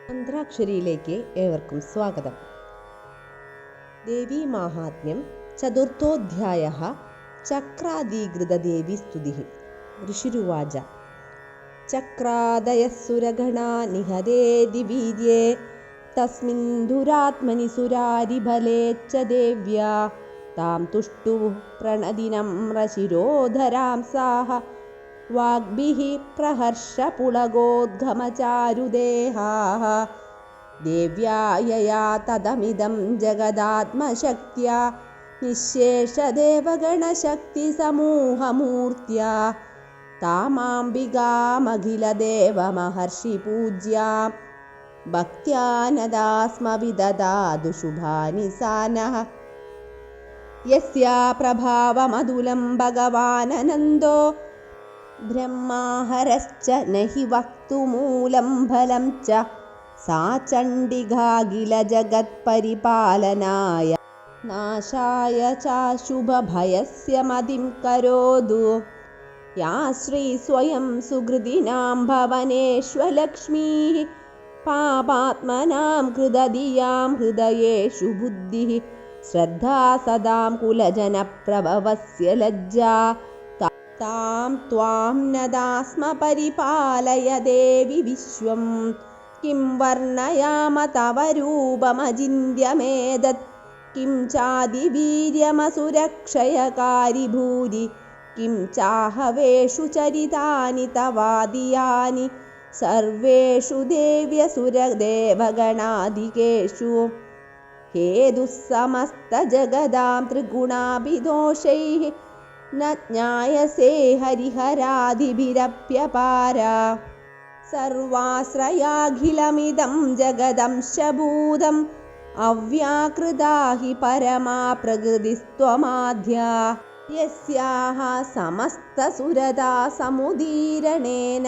മന്ത്രാക്ഷരിയിലേക്ക് ഏവർക്കും സ്വാഗതം. ദേവീ മാഹാത്മ്യം ചതുർത്ഥോധ്യായഃ. ചക്രാദീകൃതദേവീസ്തുതിഃ. ഋഷിരുവാച. ചക്രാദയഃ സുരഗണാ നിഹതേതി വീര്യേ തസ്മിन् ദുരാത്മനി സുരാരിബലേ ച ദേവ്യാ താം തുഷ്ടുഃ പ്രണതിനമ്രശിരോധരാം സാഃ വാഗ്ഭിः പ്രഹർഷപുളഗോദ്ഗമചാരുദേഹാः ദേവ്യാ യയാ തദമിദം ജഗദാത്മശക്ത്യാ നിശ്ശേഷദേവഗണശക്തിസമൂഹമൂർത്യാ താമാംബികാമഖിലദേവമഹർഷിപൂജ്യാം ഭക്ത്യാ നദാസ്മ വിദദാതു ശുഭാനി സാ നഃ. യസ്യാ പ്രഭാവമതുലം ഭഗവാനനന്ദോ ബ്രഹ്മാഹരശ്ച നഹി വക്തുമൂലം ഫലം ച സാ ചണ്ഡികാഖില ജഗത്പരിപാലനായ നാശായ ചാശുഭഭയസ്യ മതിം കരോതു. യാ ശ്രീ സ്വയം സുഹൃദിനാം ഭവനേഷ്വലക്ഷ്മീഃ പാപാത്മനാം കൃതധിയാം ഹൃദയേഷു ബുദ്ധിഃ ശ്രദ്ധാ സദാം കുലജനപ്രഭവസ്യ ലജ്ജാ താം ത്വാം നദാസ്മ പരിപാലയ ദേവി വിശ്വം. കിം വർണ്ണയാമ തവ രൂപമചിന്യമേതത് കിം ചാതിവീര്യമസുരക്ഷയകാരി ഭൂരി കിം ചാഹവേഷു ചരിതാനി തവാദിയാനി സർവേഷു ദേവ്യസുരദേവഗണാധികേഷു. ഹേതുഃ സമസ്തജഗദാം ത്രിഗുണാഭിദോഷൈഃ ന ജ്ഞായസേ ഹരിഹരാദിഭിരപ്യപാരാ. സർവാശ്രയാഖിലമിദം ജഗദംശഭൂതം അവ്യാകൃതാ ഹി പരമാ പ്രകൃതിസ്ത്വമാദ്യാ. യസ്യാഃ സമസ്തസുരതാ സമുദീരണേന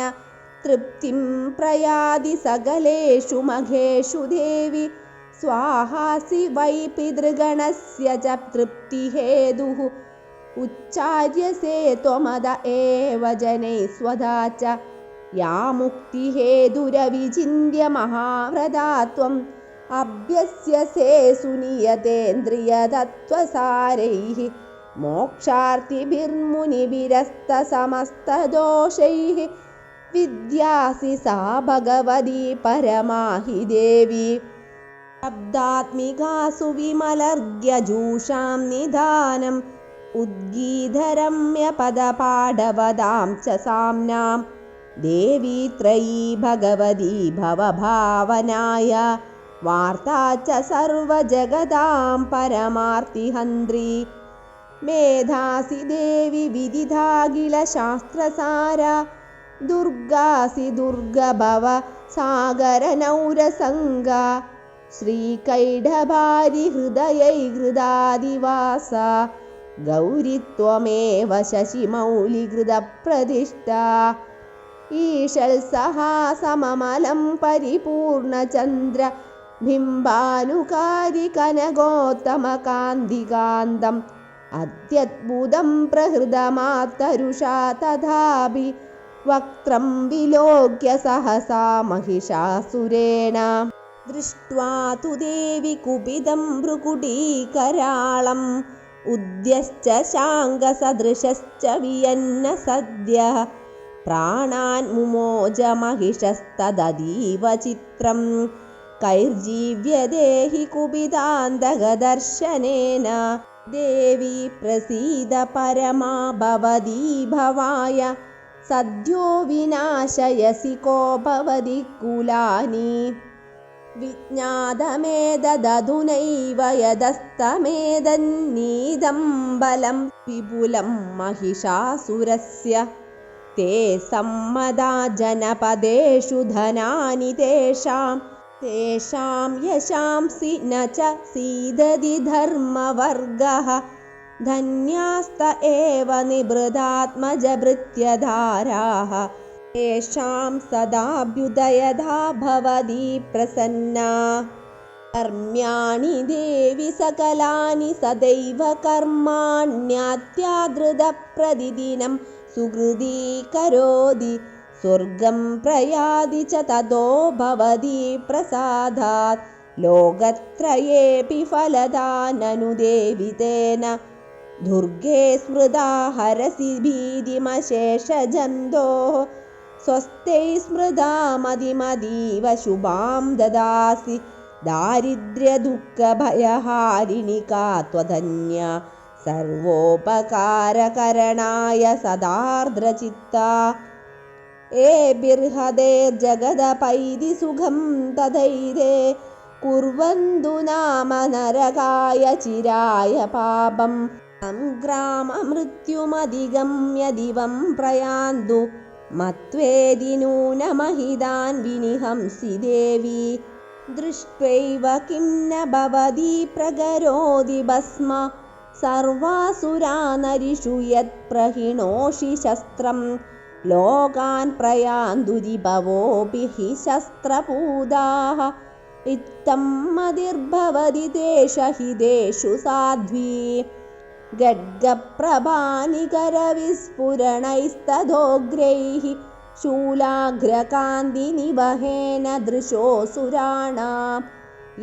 തൃപ്തിം പ്രയാതി സകലേഷു മഘേഷു ദേവി സ്വാഹാസി വൈ പിതൃഗണസ്യ ച തൃപ്തിഹേതുഃ. ഉച്ചാര്യസേ ത്വമദ ഏവ ജനൈഃ സ്വധാ ച യാ മുക്തിഹേതുരവിചിന്യ മഹാവ്രതാ ത്വം അഭ്യസ്യസേ സുനിയതേന്ദ്രിയതത്വസാരൈഃ മോക്ഷാർത്തിഭിർമുനിഭിരസ്തസമസ്തദോഷൈഃ വിദ്യാസി സാ ഭഗവതി പരമാ ഹി ദേവി. ശബ്ദാത്മികാസു വിമലർഗ്യജൂഷാം നിധാനം ഉദ്ഗീതരമ്യപദപാഠവതാം ച സാമ്നാം ദേവീ ത്രയീ ഭഗവതി ഭവഭാവനായ വാർത്താ ച സർവജഗതാം പരമാർത്തിഹന്ത്രി. മേധാസി ദേവി വിദിതാഖില ശാസ്ത്രസാര ദുർഗാസി ദുർഗഭവ സാഗരനൗരസംഗ ശ്രീകൈഢഭാരി ഹൃദയൈഹൃദാദിവാസ ഗൗരി ത്വമേവ ശശിമൗലികൃതപ്രതിഷ്ഠാ. ഈശൽ സഹാസമമലം പരിപൂർണചന്ദ്ര ബിംബാനുകാരി കനകോത്തമകാന്തികാന്തം അത്യദ്ഭുതം പ്രഹൃതമാത്തരുഷാ തഥാപി വക്ത്രം വിലോക്യ സഹസാ മഹിഷാസുരേണ. ദൃഷ്ട്വാ തു ദേവി കുപിതം ഭ്രുകുടീകരാളം ഉദ്യശ്ച ശാങ്കസദൃശശ്ച വിയന്ന സദ്യഃ പ്രാണാൻ മുമോജ മഹിഷസ്തദീവ ചിത്രം കൈർജീവ്യതേ ഹി കുപിതാന്തകദർശനേന. ദേവി പ്രസീദ പരമാ ഭവതി ഭവായ സദ്യോ വിനാശയസി കോ ഭവതി കുലാനി. വിജ്ഞാതമേതദധുനൈവ യദസ്തമേതന്നീദം ബലം വിപുലം മഹിഷാസുരസ്യ. തേ സമ്മദാ ജനപദേഷു ധനാനി തേഷാം യശാംസി ന ച സീദതി ധർമ്മവർഗഃ. ധന്യാസ്ത ഏവ നിഭൃതാത്മജഭൃത്യധാരാः തേഷാം സദാഭ്യുദയധാ ഭവതി പ്രസന്നാ. കർമ്യാണി ദേവി സകലാനി സദൈവ കർമാണ്യാത്യാദൃത പ്രതിദിനം സുഹൃദീ കരോതി स्वर्गं प्रयाति च ततो भवति प्रसादात् लोकत्रयेऽपि फलदा ननु देवि तेन दुर्गे स्मृता हरसि भीतिमशेषजन्तोः स्वस्त्यै स्मृता मतिमतीव शुभां ददासि दारिद्र्यदुःखभयहारिणिका त्वधन्या सर्वोपकारकरणाय सदार्द्रचित्ता एभिर्हदेर्जगदपैति सुखं तथैते कुर्वन्तु नाम नरकाय चिराय पापं ग्राममृत्युमधिगम्य दिवं प्रयान्तु मत्वेदि नूनमहितान् विनिहंसि देवी दृष्ट्वैव किं न भवति प्रकरोति भस्म सर्वासुरानरिषु यत्प्रहिणोषि शस्त्रं लोकान् प्रयान्तुरिभवोऽपि हि शस्त्रपूताः इत्थं मतिर्भवति तेष हि तेषु साध्वी गड्गप्रभानिकरविस्फुरणैस्तदोग्रैः शूलाग्रकान्तिनिवहेन दृशोऽसुराणां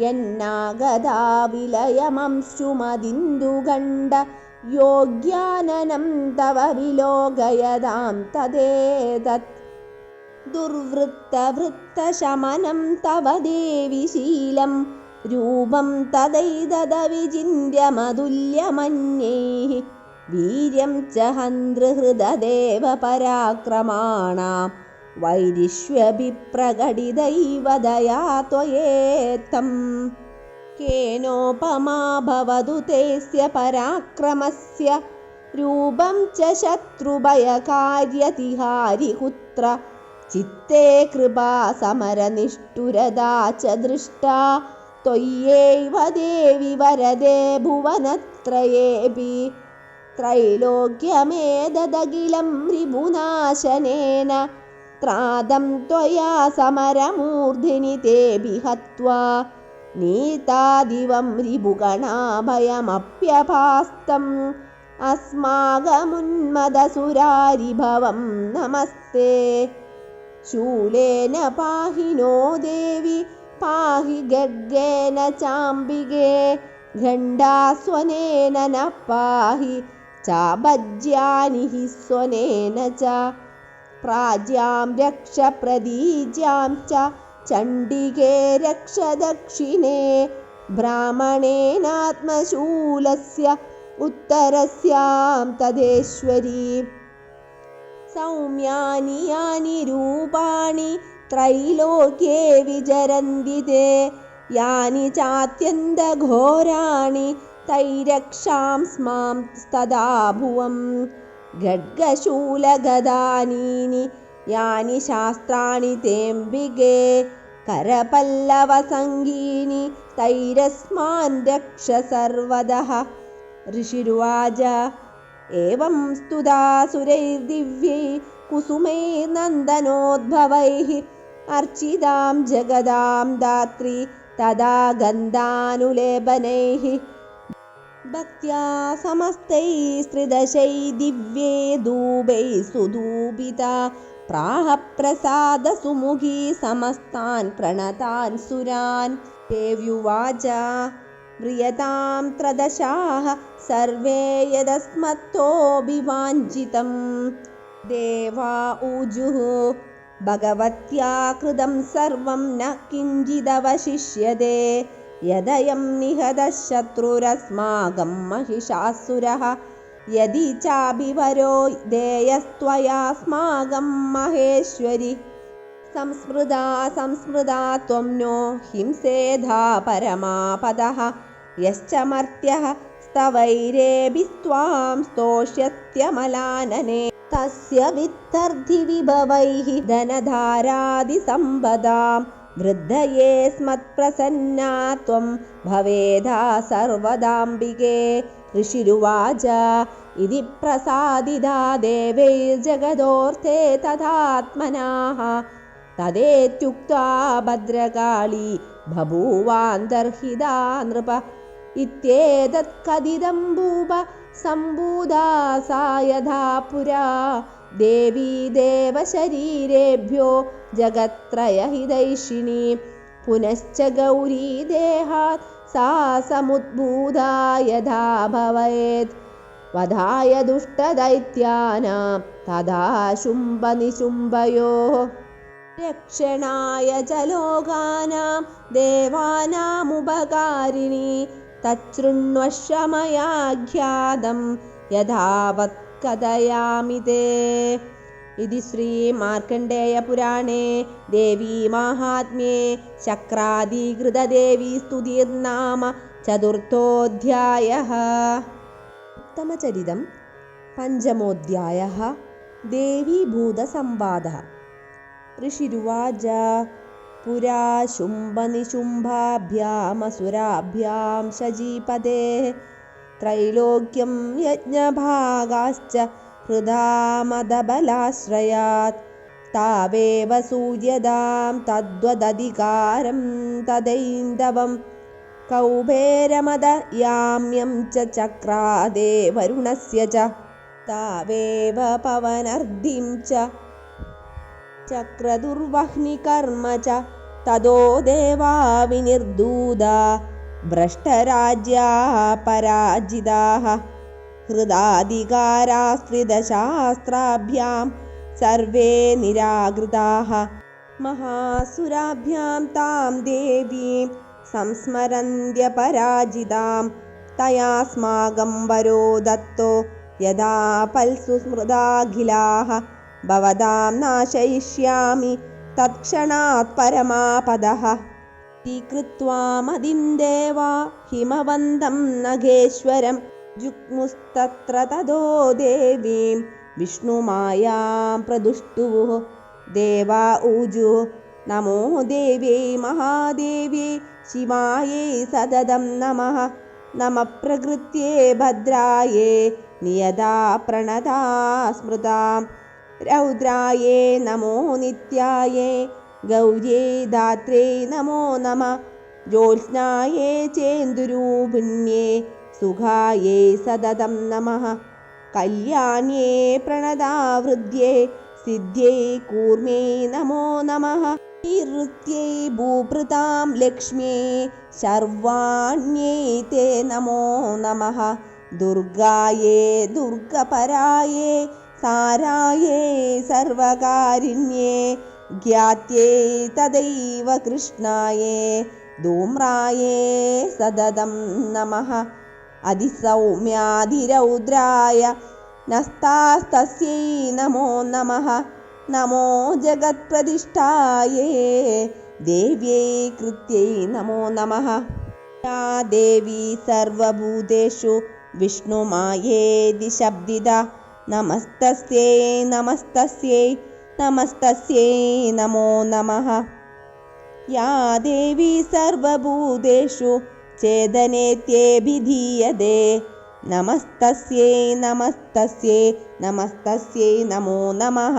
यन्नागदा विलयमंशुमदिन्दुगण्ड योग्याननं तव विलोकयदां तदेतत् दुर्वृत्तवृत्तशमनं तव देवि शीलं रूपं तदैतदविचिन्त्यमतुल्यमन्यैः वीर्यं च हन्तृहृददेव पराक्रमाणां वैरिष्व्यपि प्रकटितैव दया त्वयेत्थं केनोपमा भवतु तेस्य पराक्रमस्य रूपं च शत्रुभयकार्यतिहारिकुत्र चित्ते कृपा समरनिष्ठुरदा च दृष्टा त्वय्यैव देवि वरदे भुवनत्रयेऽपि त्रैलोक्यमेतदखिलं रिपुनाशनेन त्रादं त्वया समरमूर्धिनि तेऽपि हत्वा नीतादिवं रिपुगणाभयमप्यभास्तम् अस्माकमुन्मदसुरारिभवं नमस्ते शूलेन पाहि नो देवि पाहि गड्गेन चाम्बिके घण्टास्वनेन न पाहि चाभज्यानि हि स्वनेन च प्राज्यां रक्ष प्रतीज्यां च चण्डिके रक्ष दक्षिणे ब्राह्मणेनात्मशूलस्य उत्तरस्यां तदेश्वरी सौम्यानि यानि रूपाणि त्रैलोक्ये विचरन्ति ते यानि चात्यन्तघोराणि तैरक्षां स्मां तदा भुवं खड्गशूलगदानीनि यानि शास्त्राणि तेऽम्बिके करपल्लवसङ्गीनि तैरस्मान् रक्ष सर्वदः ऋषिरुवाच एवं स्तुतासुरैर्दिव्यै कुसुमैर्नन्दनोद्भवैः अर्चितां जगदां दात्री तदा गन्धानुलेपनैः भक्त्या समस्तैस्त्रिदशै दिव्ये धूपैः सुधूपिता प्राह प्रसादसुमुखी समस्तान् प्रणतान् सुरान् देव्युवाच प्रियतां त्रदशाः सर्वे यदस्मत्तोऽभिवाञ्छितं देवा ऊजुः भगवत्या कृतं सर्वं न किञ्चिदवशिष्यते यदयं निहतः शत्रुरस्माकं महिषासुरः यदि चाभिवरो देयस्त्वयास्माकं महेश्वरि संस्मृता त्वं नो हिंसेधा परमापदः यश्च मर्त्यः स्तवैरेभिस्त्वां स्तोष्यत्यमलानने तस्य वित्तर्थिविभवैः धनधारादिसम्पदां वृद्धये स्मत्प्रसन्ना त्वं भवेदा सर्वदाम्बिके ऋषिरुवाच इति प्रसादिता देवैर्जगदोऽर्थे तथात्मनाः तदेत्युक्त्वा भद्रकाली बभूवान्तर्हिता नृप इत्येतत् कथितं भूप सम्भूता सा यथा पुरा देवी देवशरीरेभ्यो जगत्त्रयहितैषिणी पुनश्च गौरी देहात् सा समुद्भूता यथा भवेत् वधाय दुष्टदैत्यानां तथा शुम्भनिशुम्भयोः रक्षणाय च लोकानां देवानामुपकारिणी तच्छृण्वश्व मया ख्यातं यथावत् कथयामि ते। इति श्रीमार्कण्डेयपुराणे देवीमाहात्म्ये शक्रादिकृतदेवीस्तुतिर्नाम चतुर्थोऽध्यायः। उत्तमचरितं पञ्चमोऽध्यायः। देवीभूतसंवादः। ऋषिरुवाच पुरा शुम्भनिशुम्भाभ्यामसुराभ्यां शचीपतेः त्रैलोक्यं यज्ञभागाश्च हृदामदबलाश्रयात् तावेव सूर्यदां तद्वदधिकारं तदैन्दवं कौबेरमदयाम्यं च चक्रादे वरुणस्य च तावेव पवनर्धिं च चक्रदुर्वह्निकर्म च ततो देवा विनिर्दूता भ्रष्टराज्याः पराजिताः हृदाधिकाराश्रितशास्त्राभ्यां सर्वे निराकृताः महासुराभ्यां तां देवीं संस्मरन्त्यपराजितां तयास्माकं वरो दत्तो यदा पल्सु स्मृताखिलाः भवतां नाशयिष्यामि तत्क्षणात् परमापदः कृत्वा मदिं देवा हिमवन्तं नगेश्वरं जुग्मुस्तत्र ततो देवीं विष्णुमायां प्रदुष्टुः देवा ऊजुः नमो देव्यै महादेव्यै शिवायै सततं नमः नमः प्रकृत्यै भद्रायै नियता प्रणता स्मृतां रौद्रायै नमो नित्यायै गौर्यै दात्रे नमो नमः ज्योत्स्नायै चेन्दुरूपिण्ये सुखायै सततं नमः कल्याण्ये प्रणतावृद्ध्ये सिद्ध्यै कूर्म्यै नमो नमः नैऋत्यै भूभृतां लक्ष्म्यै शर्वाण्यै ते नमो नमः दुर्गायै दुर्गपरायै सारायै सर्वकारिण्ये ज्ञात्यै तदैव कृष्णायै धूम्रायै सततं नमः अधिसौम्याधिरौद्राय नस्तास्तस्यै नमो नमः नमो जगत्प्रतिष्ठायै देव्यै कृत्यै नमो नमः या देवी सर्वभूतेषु विष्णुमायेति शब्दिता नमस्तस्यै नमस्तस्यै नमस्तस्यै नमो नमः या देवी सर्वभूतेषु चेदनेत्यभिधीयते नमस्तस्यै नमस्तस्यै नमस्तस्यै नमो नमः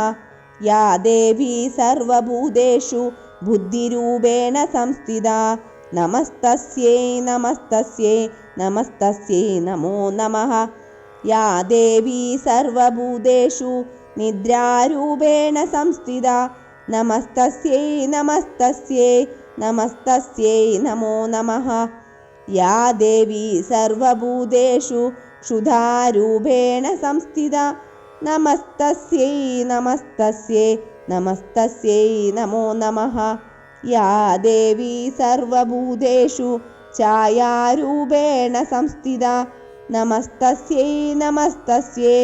या देवी सर्वभूतेषु बुद्धिरूपेण संस्थिता नमस्तस्यै नमस्तस्यै नमस्तस्यै नमो नमः या देवी सर्वभूतेषु निद्रारूपेण संस्थिता नमस्तस्यै नमस्तस्यै नमस्तस्यै नमो नमः या देवी सर्वभूतेषु क्षुधारूपेण संस्थिता नमस्तस्यै नमस्तस्यै नमस्तस्यै नमो नमः या देवी सर्वभूतेषु छायारूपेण संस्थिता नमस्तस्यै नमस्तस्यै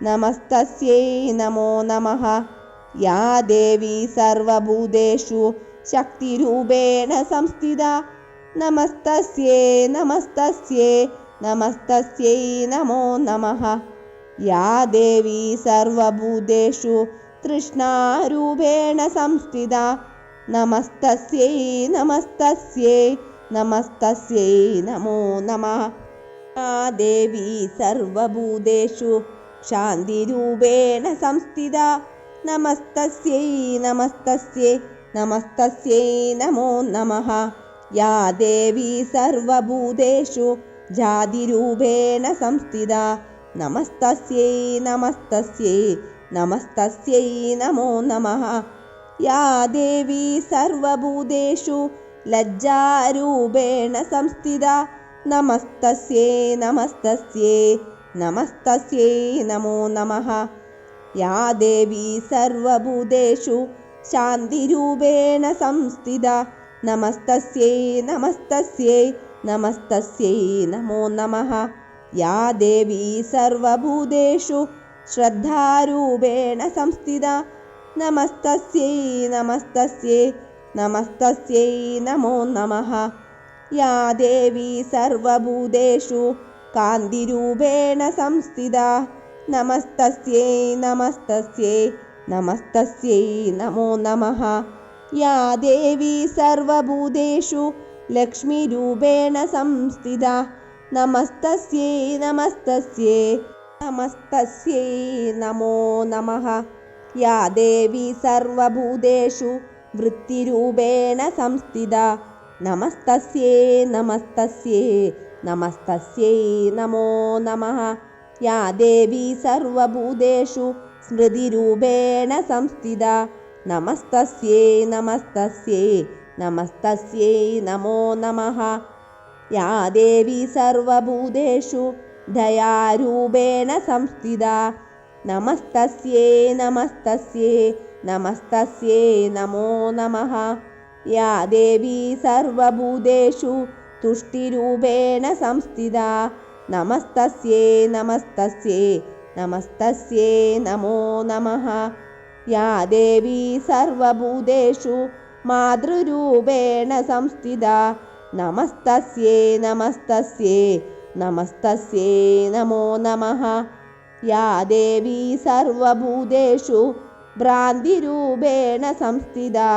नमस्तस्यै नमो नमः या देवी सर्वभूतेषु शक्तिरूपेण संस्थिता नमस्तस्यै नमस्तस्यै नमस्तस्यै नमो नमः या देवी सर्वभूतेषु तृष्णारूपेण संस्थिता नमस्तस्यै नमस्तस्यै नमस्तस्यै नमो नमः या देवी सर्वभूतेषु शान्तिरूपेण संस्थिता नमस्तस्यै नमस्तस्यै नमस्तस्यै नमो नमः या देवी सर्वभूतेषु जातिरूपेण संस्थिता नमस्तस्यै नमस्तस्यै നമസ്തസ്യൈ നമോ നമഃ. യാ ദേവി സർവഭൂതേഷു ലജ്ജാരൂപേണ സംസ്ഥിതാ നമസ്തസ്യൈ നമസ്തസ്യൈ നമസ്തസ്യൈ നമോ നമഃ. യാ ദേവി സർവഭൂതേഷു ശാന്തിരൂപേണ സംസ്ഥിതാ നമസ്തസ്യൈ നമസ്തസ്യൈ നമസ്തസ്യൈ നമോ നമഃ. യാ ദേവി സർവഭൂതേഷു ശ്രദ്ധാരൂപേണ സംസ്ഥിതാ നമസ്തസ്യൈ നമസ്തസ്യൈ നമസ്തസ്യൈ നമോ നമഃ. യാ ദേവി സർവഭൂതേഷു കാന്തിരൂപേണ സംസ്ഥിതാ നമസ്തസ്യൈ നമസ്തസ്യൈ നമസ്തസ്യൈ നമോ നമഃ. യാ ദേവി സർവഭൂതേഷു ലക്ഷ്മീരൂപേണ സംസ്ഥിതാ നമസ്തസ്യൈ നമസ്തസ്യൈ നമസ്തസ്യൈ നമോ നമഃ. യാ ദേവി സർവഭൂതേഷു വൃത്തിരൂപേണ സംസ്ഥിതാ നമസ്തസ്യൈ നമസ്തസ്യൈ നമസ്തസ്യൈ നമോ നമഃ. യാ ദേവി സർവഭൂതേഷു സ്മൃതിരൂപേണ സംസ്ഥിതാ നമസ്തസ്യൈ നമസ്തസ്യൈ നമസ്തസ്യൈ നമോ നമഃ. യാ ദേവി സർവഭൂതേഷു ദയാരൂപേണ സംസ്ഥിതാ നമസ്തസ്യൈ നമസ്തസ്യൈ നമസ്തസ്യൈ നമോ നമഃ. യാ ദേവി സർവഭൂതേഷു തുഷ്ടിരൂപേണ സംസ്ഥിതാ നമസ്തസ്യൈ നമസ്തസ്യൈ നമസ്തസ്യൈ നമോ നമഃ. യാ ദേവി സർവഭൂതേഷു മാതൃരൂപേണ സംസ്ഥിതാ നമസ്തസ്യൈ നമസ്തസ്യൈ നമസ്തസ്യൈ നമോ നമഃ. യാ ദേവി സർവഭൂതേഷു ഭ്രാന്തിരൂപേണ സംസ്ഥിതാ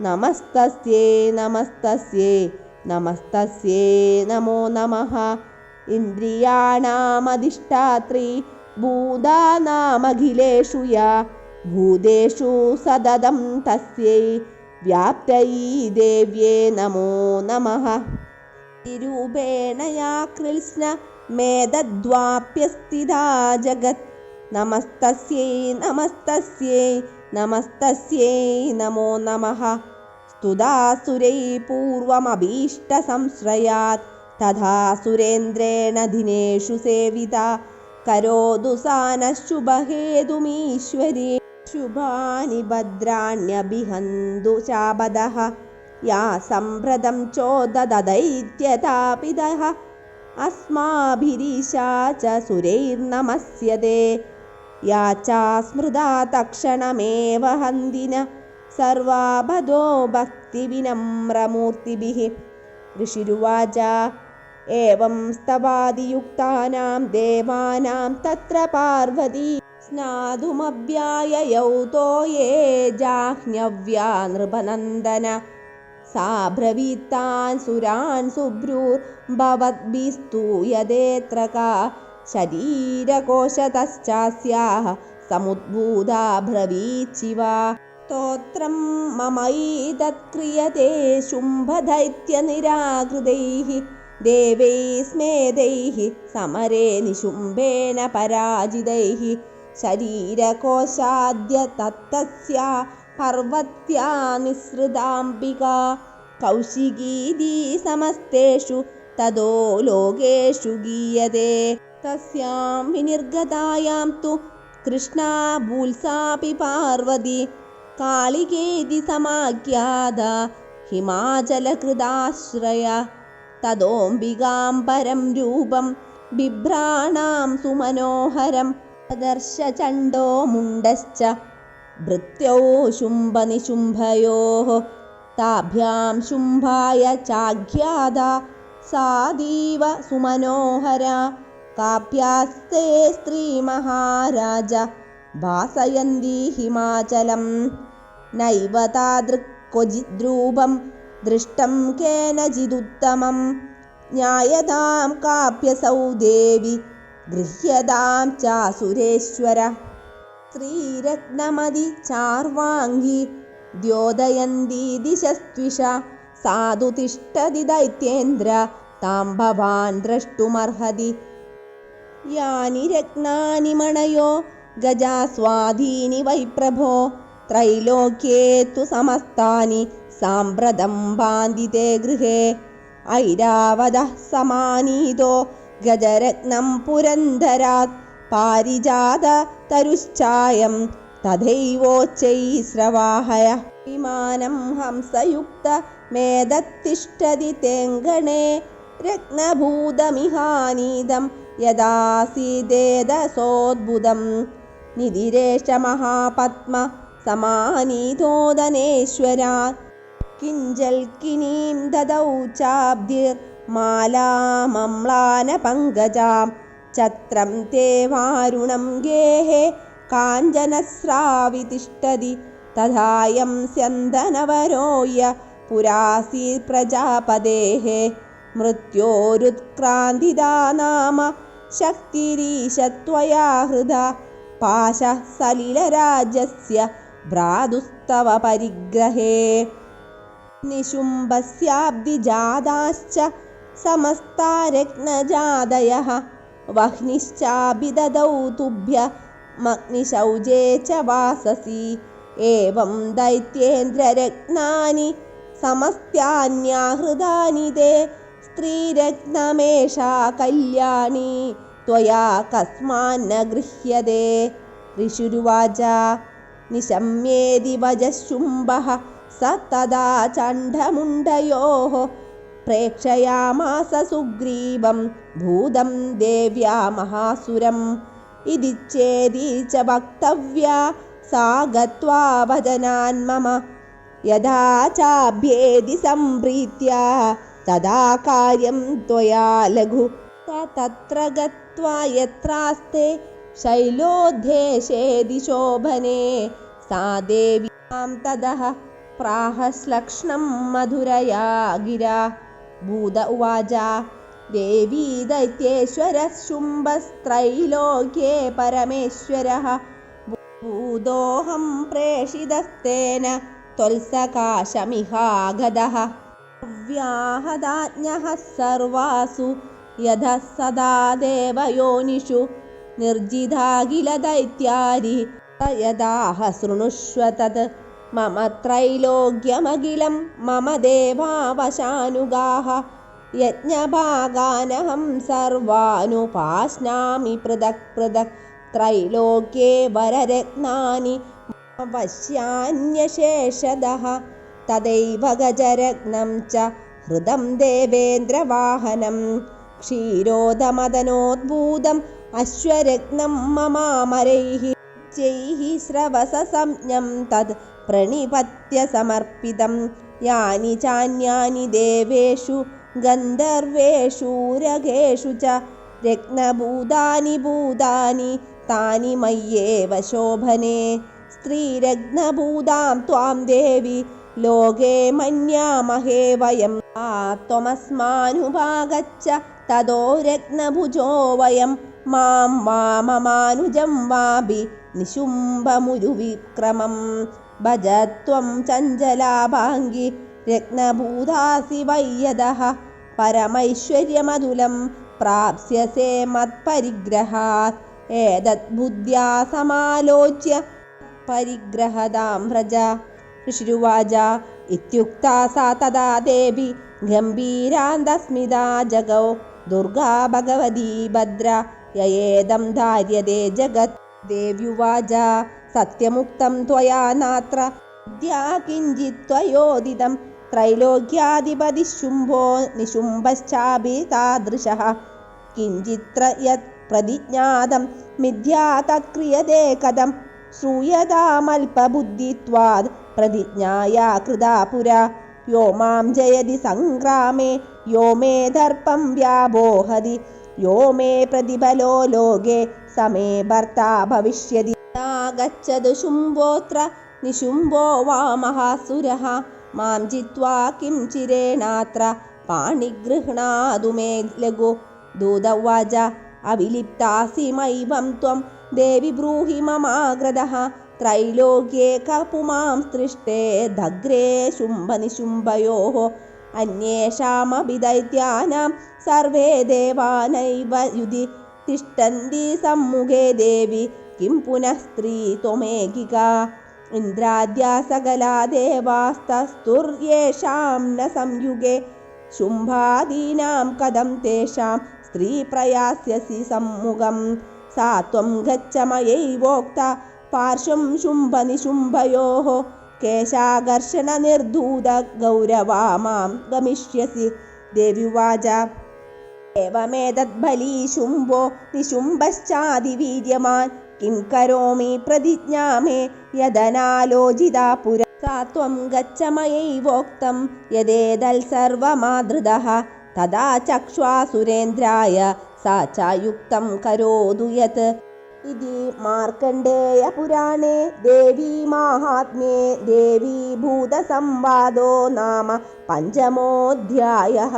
നമസ്തസ്യൈ നമസ്തസ്യൈ നമസ്തസ്യൈ നമോ നമഃ. ഇന്ദ്രിയാണാമധിഷ്ഠാത്രി ഭൂതാനാമഖിലേഷു യാ ഭൂതേഷു സതതം തസ്യൈ വ്യാപ്തൈ ദേവ്യേ നമോ നമഃ. രൂപേണ യാ കൃത്സ്ന മേധദ്വാപ്യസ്ഥിതാ ജഗത് നമസ്തസ്യൈ നമസ്തസ്യൈ നമസ്തസ്യൈ നമോ നമഃ. സ്തുതാസുരൈ പൂർവമഭീഷ്ടസംശ്രയാത് തഥാ സുരേന്ദ്രേണ ദിനേഷു സേവിതാ കരോതു സാനഃ ശുഭഹേതുമീശ്വരീ ശുഭാനി ഭദ്രാണ്യഭിഹന്തു ശാപദഃ. യാ സംഭ്രതം ചോദദൈത്യതാപിതഃ അസ്മാഭിരീശാ ച സുരൈർനമസ്യതേ. യാ ചാസ്മൃതാ തക്ഷണമേവ ഹന്തിന സർവാപദോ ഭക്തിവിനമ്രമൂർത്തിഭിഃ. ഋഷിരുവാച ഏവം സ്തവാദിയുക്താനാം ദേവാനാം തത്ര പാർവതി സ്നാതുമഭ്യായയൗ തോയേ ജാഹ്നവ്യാ നൃപനന്ദന. സാ ബ്രവീത്താൻ സുരാൻ സുഭ്രൂർഭവദ്ഭിസ്തൂയതേത്ര കാ ശരീരകോശതശ്ചാസ്യാഃ സമുദ്ഭൂതാ ബ്രവീച്ചിവ. സ്തോത്രം മമൈതത്ക്രിയതേ ശുംഭദൈത്യനിരാകൃതൈഃ ദേവൈः സ്മേതൈः സമരേ നിശുംഭേന പരാജിതൈഃ. ശരീരകോശാദ്യ തത്തസ്യാ പർവത്യാ നിസ്സൃതാംബികാ കൗശികീതി സമസ്തേഷു തതോ ലോകേഷു ഗീയതേ. തസ്യാം വിനിർഗതായാം തു കൃഷ്ണാ ഭൂൽസാപി പാർവതി കാളികേതി സമാഖ്യാത ഹിമാചലകൃതാശ്രയ. തതോംബികാം പരം രൂപം ബിഭ്രാണാം സുമനോഹരം ദർശ ചണ്ഡോ മുണ്ടശ്ച ഭൃത്യൗ ശുംഭനിശുംഭയോഃ. താഭ്യാം ശുംഭായ ചാഖ്യാത സാദീവ സുമനോഹര. കാപ്യാസ്തേ സ്ത്രീ മഹാരാജ ഭാസയന്തി ഹിമാചലം. നൈവ താദൃക് ക്വചിദ്രൂപം ദൃഷ്ടം കേനചിദുത്തമം. ജ്ഞായതാം കാപ്യസൗ ദേവി ഗൃഹ്യതാം ചാസുരേശ്വര. ശ്രീരത്നമതി ചാർവാംഗി ദ്യോതയന്തി ദിശസ്ത്വിഷ. സാധു തിഷ്ഠതി ദൈത്യേന്ദ്ര താം ഭവാൻ ദ്രഷ്ടുമർഹതി. യാനി രത്നാനി മണയോ गजास्वाधीनि वै प्रभो त्रैलोक्ये तु समस्तानि साम्प्रतं बान्धिते गृहे ऐरावतः समानीतो गजरत्नं पुरन्दरात् पारिजाततरुश्चायं तथैवोच्चैस्रवाहय विमानं हंसयुक्तमेतत्तिष्ठति तेऽङ्गणे रत्नभूतमिहानीदं यदासीदेदसोद्भुतं निधिरेश महापद्म समानीतोदनेश्वरात् किञ्जल्किनीं ददौ चाब्धिर्मालामम्लानपङ्कजां छत्रं ते वारुणं गेहे काञ्चनस्रावितिष्ठति तथायं स्यन्दनवरोय पुरासीत् प्रजापतेः मृत्योरुत्क्रान्तिदा नाम शक्तिरीश त्वया हृदा पाशः सलिलराजस्य भ्रातुस्तव परिग्रहे निशुम्भस्याब्धिजाताश्च समस्ता रत्नजादयः वह्निश्चाभिददौ तुभ्यमग्निशौचे च वाससि एवं दैत्येन्द्ररत्नानि समस्त्यान्याहृतानि ते स्त्रीरत्नमेषा कल्याणी त्वया कस्मान्न गृह्यते ऋषिरुवाच निशम्येदि वजः शुम्भः स तदा चण्डमुण्डयोः प्रेक्षयामास सुग्रीवं भूतं देव्या महासुरम् इति चेदि च वक्तव्या सा गत्वा वदनान्मम यदा चाभ्येदि सम्प्रीत्या तदा कार्यं त्वया लघु तत्र गत्वा यत्रास्ते शैलोद्धेशेदि शोभने सा देव्यां तदः प्राहश्लक्ष्णं मधुरया गिरा भूत उवाच देवी दैत्येश्वरः शुम्भस्त्रैलोक्ये परमेश्वरः भूतोऽहं प्रेषितस्तेन त्वल्सकाशमिहागतः व्याहदाज्ञः सर्वासु यतः सदा देवयोनिषु निर्जिताखिलदैत्यारि यदाह शृणुष्व तत् मम त्रैलोक्यमखिलं मम देवावशानुगाः यज्ञभागानहं सर्वानुपाश्नामि पृथक् पृथक् त्रैलोक्ये वररत्नानि पश्यान्यशेषदः तदैव गजरत्नं च हृदं देवेन्द्रवाहनं क्षीरोदमदनोद्भूतम् अश्वरत्नं ममामरैः चैः स्रवसंज्ञं तत् प्रणिपत्य समर्पितं यानि चान्यानि देवेषु गन्धर्वेषु रगेषु च रत्नभूतानि भूतानि तानि मय्येव शोभने स्त्रीरत्नभूतां त्वां देवी लोके मन्यामहे वयं त्वमस्मानुभागच्छ ततो रत्नभुजो वयं मां वाममानुजं वापि निशुम्भमुरुविक्रमं भज त्वं चञ्चलाभाङ्गि रत्नभूतासि वै यदः परमैश्वर्यमधुलं प्राप्स्यसे मत्परिग्रहात् एतद्बुद्ध्या समालोच्य परिग्रहदां व्रज ऋषिरुवाच इत्युक्ता सा तदा देवी गम्भीरान्तस्मिता जगौ दुर्गा भगवती भद्रा ययेदं धार्यते जगत् देव्युवाच सत्यमुक्तं त्वया नात्र विद्या किञ्चित् त्वयोदितं त्रैलोक्याधिपतिः शुम्भो निशुम्भश्चापि तादृशः किञ्चित्र यत् प्रतिज्ञातं मिथ्या तत्क्रियते कथं श्रूयतामल्पबुद्धित्वात् प्रतिज्ञाया कृता पुरा यो मां जयति सङ्ग्रामे यो मे दर्पं व्यामोहति यो मे प्रतिफलो लोके स मे भर्ता भविष्यति गच्छतु शुम्भोऽत्र निशुम्भो वा महासुरः मां जित्वा किं चिरेणात्र पाणिगृह्णातु मे लघु दूत उवाच अविलिप्तासि मैवं त्वं देवि ब्रूहि ममाग्रदः त्रैलोक्ये कपुमां सृष्टे दग्रे शुम्भनिशुम्भयोः अन्येषामपि दैत्यानां सर्वे देवानैव युधि तिष्ठन्ति सम्मुखे देवि किं पुनः स्त्री त्वमेकिका इन्द्राद्या सकला देवास्तस्तुर्येषां न संयुगे शुम्भादीनां कथं तेषां स्त्री प्रयास्यसि सम्मुखं सा त्वं गच्छ मयैवोक्ता पार्श्वं शुम्भनिशुम्भयोः केशाकर्षणनिर्धूतगौरवा मां गमिष्यसि देव्युवाच एवमेतद्बली शुम्भो निशुम्भश्चादिवीर्यमान् किं करोमि प्रतिज्ञा मे यदनालोचिता पुरा सा त्वं गच्छ मयैवोक्तं यदेतत्सर्वमादृतः तदा चक्ष्वा सुरेन्द्राय सा च युक्तं करोतु यत् इति मार्कण्डेयपुराणे देवीमाहात्म्ये देवीभूतसंवादो नाम 5मोऽध्यायः।